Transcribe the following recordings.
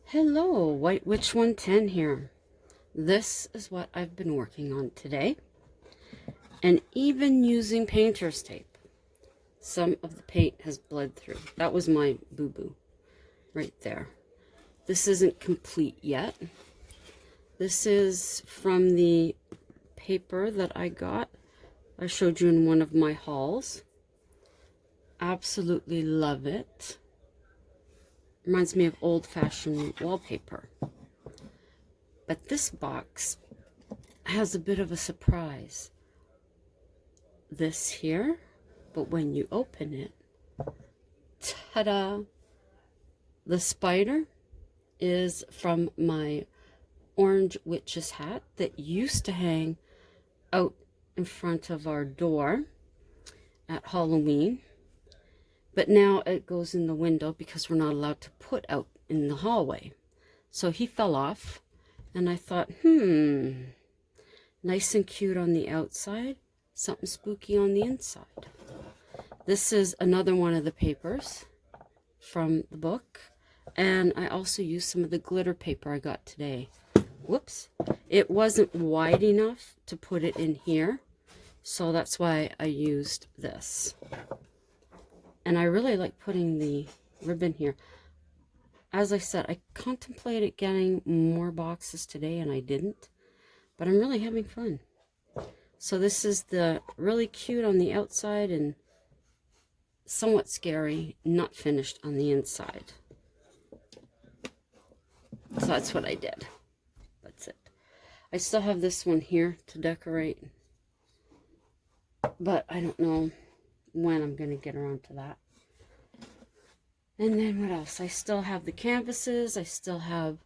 Hello, White Witch 110 here. This is what I've been working on today, and even using painter's tape. Some of the paint has bled through. That was my boo-boo right there. This isn't complete yet. This is from the paper that I got. I showed you in one of my hauls. Absolutely love it. Reminds me of old-fashioned wallpaper. But this box has a bit of a surprise. This here, but when you open it, ta-da! The spider is from my orange witch's hat that used to hang out in front of our door at Halloween, but now it goes in the window because we're not allowed to put out in the hallway. So he fell off, and I thought, nice and cute on the outside, something spooky on the inside. This is another one of the papers from the book, and I also used some of the glitter paper I got today. Whoops, it wasn't wide enough to put it in here, so that's why I used this. And I really like putting the ribbon here. As I said, I contemplated getting more boxes today, and I didn't, but I'm really having fun. So this is the really cute on the outside and somewhat scary, not finished on the inside. So that's what I did. That's it. I still have this one here to decorate, but I don't know when I'm going to get around to that. And then what else? I still have the canvases. I still have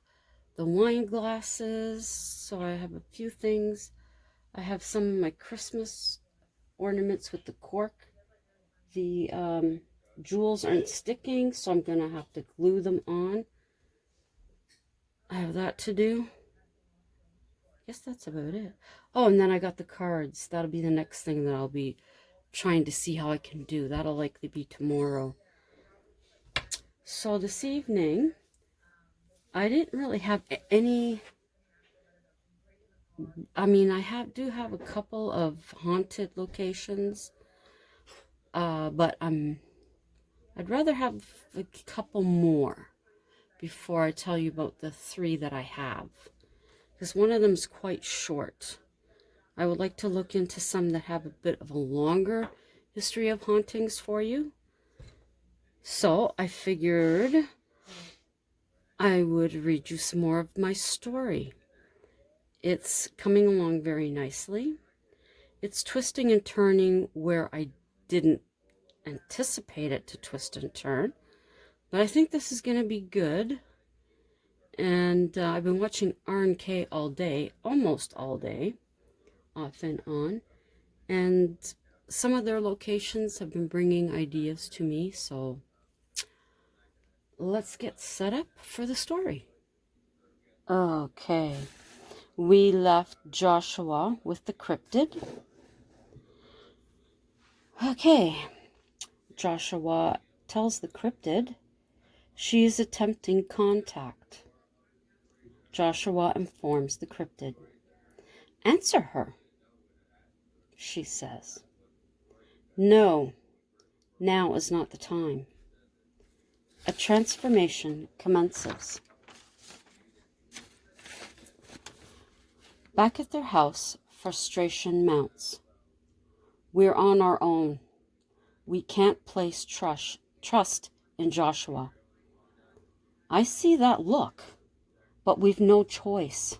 the wine glasses. So I have a few things. I have some of my Christmas ornaments with the cork. The jewels aren't sticking, so I'm going to have to glue them on. I have that to do. I guess that's about it. Oh, and then I got the cards. That'll be the next thing that I'll be trying to see how I can do. That'll likely be tomorrow. So this evening, I didn't really have any... I mean, I do have a couple of haunted locations, but I'd rather have a couple more before I tell you about the 3 that I have, because one of them's quite short. I would like to look into some that have a bit of a longer history of hauntings for you. So I figured I would read you some more of my story. It's coming along very nicely. It's twisting and turning where I didn't anticipate it to twist and turn, but I think this is going to be good. And I've been watching R&K all day, almost all day, off and on, and some of their locations have been bringing ideas to me, so let's get set up for the story. Okay, we left Joshua with the cryptid. Okay, Joshua tells the cryptid she is attempting contact. Joshua informs the cryptid. Answer her, she says. No, now is not the time. A transformation commences. Back at their house, frustration mounts. We're on our own. We can't place trust in Joshua. I see that look, but we've no choice.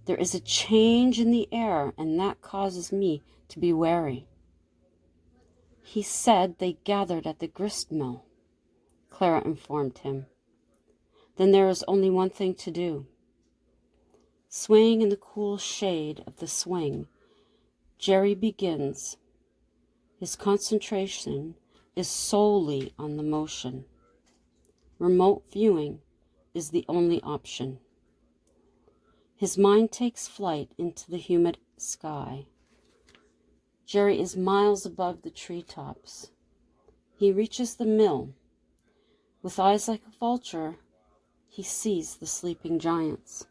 There is a change in the air, and that causes me to be wary. He said they gathered at the grist mill, Clara informed him. Then there is only one thing to do. Swaying in the cool shade of the swing, Jerry begins. His concentration is solely on the motion. Remote viewing is the only option. His mind takes flight into the humid sky. Jerry is miles above the treetops. He reaches the mill. With eyes like a vulture, He sees the sleeping giants.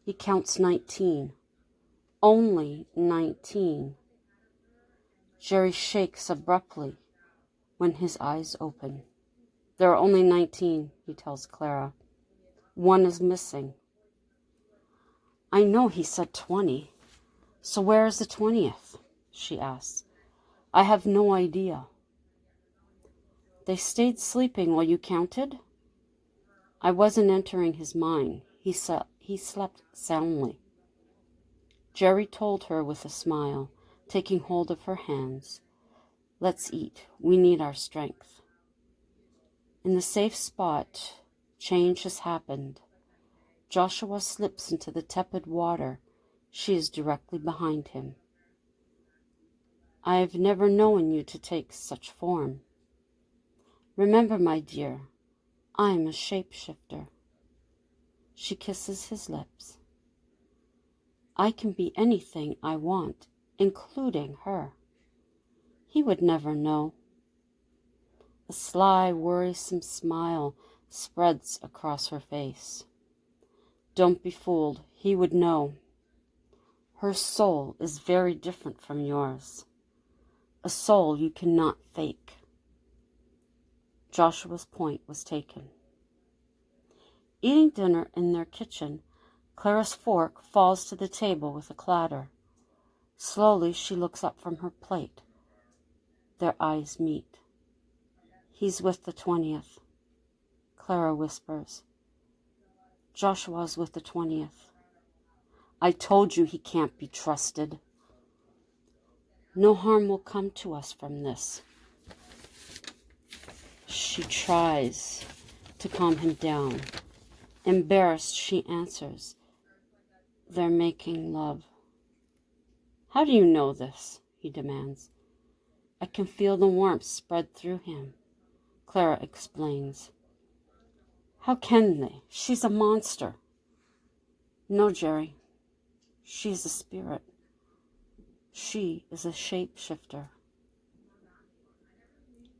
He counts 19. Only 19. Jerry shakes abruptly when his eyes open. There are only 19, he tells Clara. One is missing. I know he said 20. So where is the 20th? She asks. I have no idea. They stayed sleeping while you counted? I wasn't entering his mind. He slept soundly. Jerry told her with a smile, taking hold of her hands. Let's eat. We need our strength. In the safe spot, change has happened. Joshua slips into the tepid water. She is directly behind him. I've never known you to take such form. Remember, my dear, I'm a shapeshifter. She kisses his lips. I can be anything I want, including her. He would never know. A sly, worrisome smile spreads across her face. Don't be fooled. He would know. Her soul is very different from yours. A soul you cannot fake. Joshua's point was taken. Eating dinner in their kitchen, Clara's fork falls to the table with a clatter. Slowly she looks up from her plate. Their eyes meet. He's with the 20th, Clara whispers. Joshua's with the 20th. I told you he can't be trusted. No harm will come to us from this. She tries to calm him down. Embarrassed, she answers, they're making love. How do you know this? He demands. I can feel the warmth spread through him, Clara explains. How can they? She's a monster. No, Jerry. She's a spirit. She is a shapeshifter.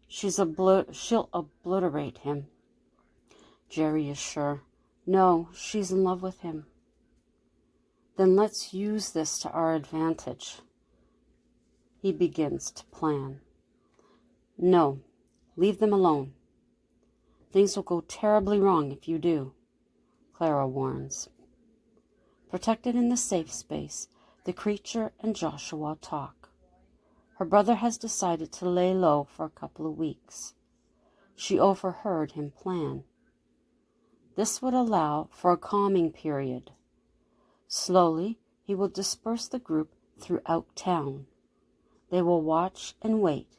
She'll obliterate him. Jerry is sure. No, she's in love with him. Then let's use this to our advantage. He begins to plan. No, leave them alone. Things will go terribly wrong if you do, Clara warns. Protected in the safe space, the creature and Joshua talk. Her brother has decided to lay low for a couple of weeks. She overheard him plan. This would allow for a calming period. Slowly, he will disperse the group throughout town. They will watch and wait,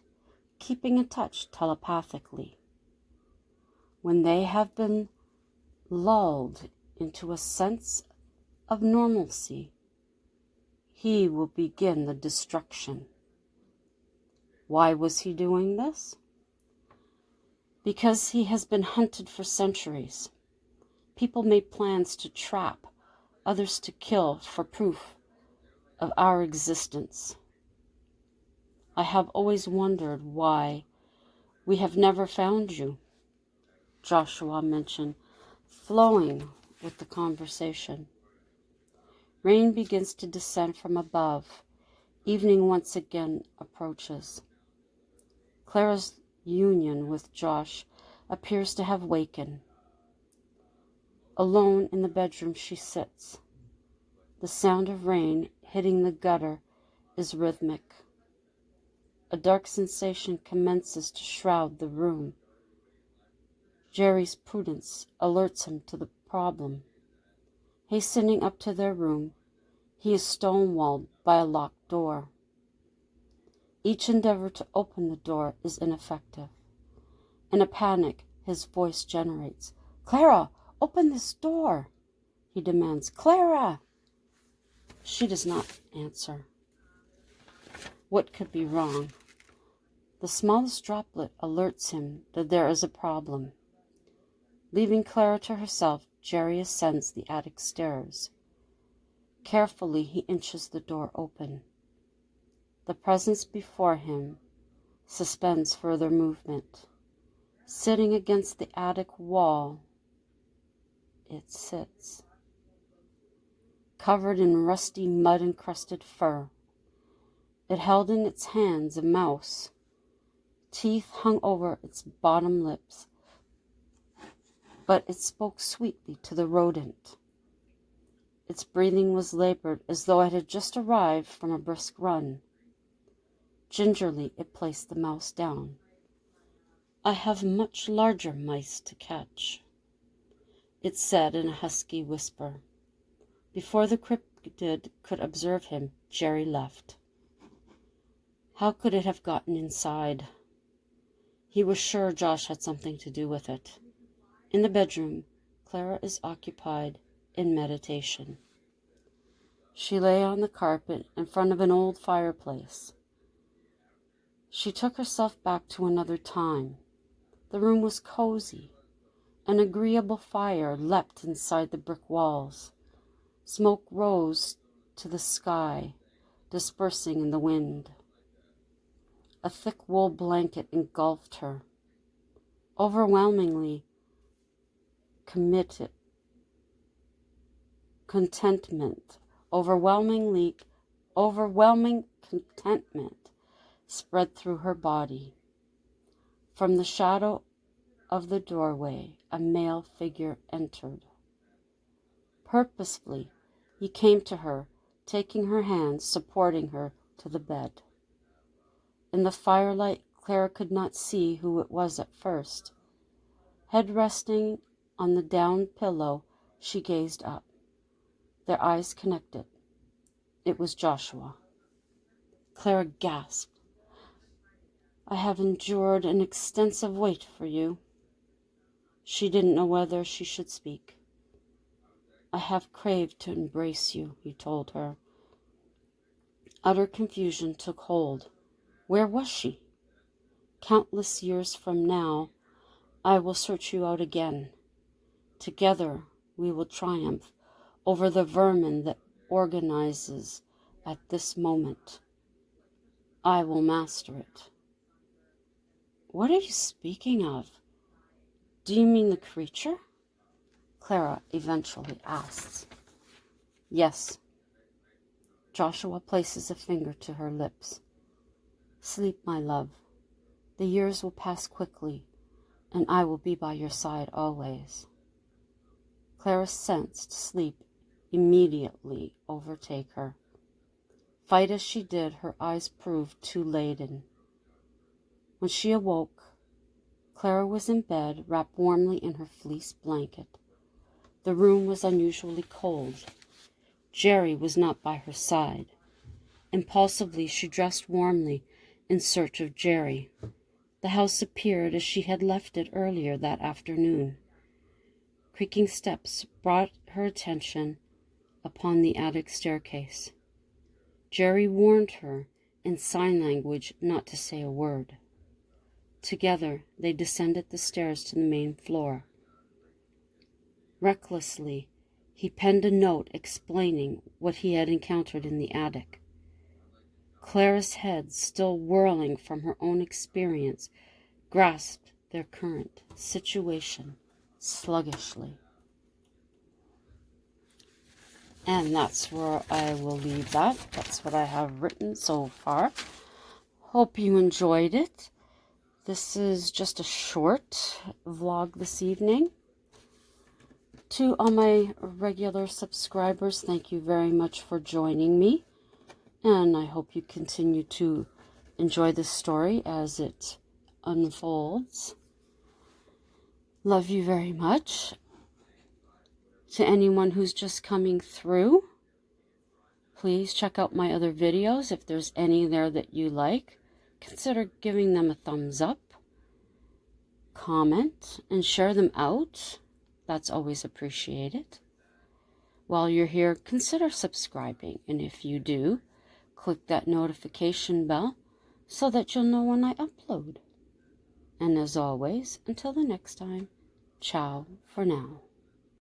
keeping in touch telepathically. When they have been lulled into a sense of normalcy, he will begin the destruction. Why was he doing this? Because he has been hunted for centuries. People made plans to trap, others to kill for proof of our existence. I have always wondered why we have never found you, Joshua mentioned, flowing with the conversation. Rain begins to descend from above. Evening once again approaches. Clara's union with Josh appears to have wakened. Alone in the bedroom she sits. The sound of rain hitting the gutter is rhythmic. A dark sensation commences to shroud the room. Jerry's prudence alerts him to the problem. Hastening up to their room, he is stonewalled by a locked door. Each endeavor to open the door is ineffective. In a panic, his voice generates. Clara, open this door, he demands. Clara! She does not answer. What could be wrong? The smallest droplet alerts him that there is a problem. Leaving Clara to herself, Jerry ascends the attic stairs. Carefully, he inches the door open. The presence before him suspends further movement. Sitting against the attic wall it sits, covered in rusty mud-encrusted fur. It held in its hands a mouse. Teeth hung over its bottom lips, but it spoke sweetly to the rodent. Its breathing was labored, as though it had just arrived from a brisk run. Gingerly it placed the mouse down. "I have much larger mice to catch," it said in a husky whisper. Before the cryptid could observe him, Jerry left. How could it have gotten inside? He was sure Josh had something to do with it. In the bedroom, Clara is occupied in meditation. She lay on the carpet in front of an old fireplace. She took herself back to another time. The room was cozy. An agreeable fire leapt inside the brick walls. Smoke rose to the sky, dispersing in the wind. A thick wool blanket engulfed her. Overwhelming contentment spread through her body. From the shadow of the doorway, a male figure entered. Purposefully, he came to her, taking her hand, supporting her to the bed. In the firelight, Clara could not see who it was at first. Head resting on the down pillow, she gazed up. Their eyes connected. It was Joshua. Clara gasped. "I have endured an extensive wait for you." She didn't know whether she should speak. "I have craved to embrace you," he told her. Utter confusion took hold. Where was she? "Countless years from now, I will search you out again. Together we will triumph over the vermin that organizes at this moment. I will master it." "What are you speaking of? Do you mean the creature?" Clara eventually asked. "Yes." Joshua places a finger to her lips. "Sleep, my love. The years will pass quickly, and I will be by your side always." Clara sensed sleep immediately overtake her. Fight as she did, her eyes proved too laden. When she awoke, Clara was in bed, wrapped warmly in her fleece blanket. The room was unusually cold. Jerry was not by her side. Impulsively, she dressed warmly in search of Jerry. The house appeared as she had left it earlier that afternoon. Creaking steps brought her attention upon the attic staircase. Jerry warned her in sign language not to say a word. Together, they descended the stairs to the main floor. Recklessly, he penned a note explaining what he had encountered in the attic. Clara's head, still whirling from her own experience, grasped their current situation sluggishly. And that's where I will leave that. That's what I have written so far. Hope you enjoyed it. This is just a short vlog this evening. To all my regular subscribers, thank you very much for joining me. And I hope you continue to enjoy this story as it unfolds. Love you very much. To anyone who's just coming through, please check out my other videos. If there's any there that you like, consider giving them a thumbs up, comment, and share them out. That's always appreciated. While you're here, consider subscribing, and if you do, click that notification bell so that you'll know when I upload. And as always, until the next time, ciao for now.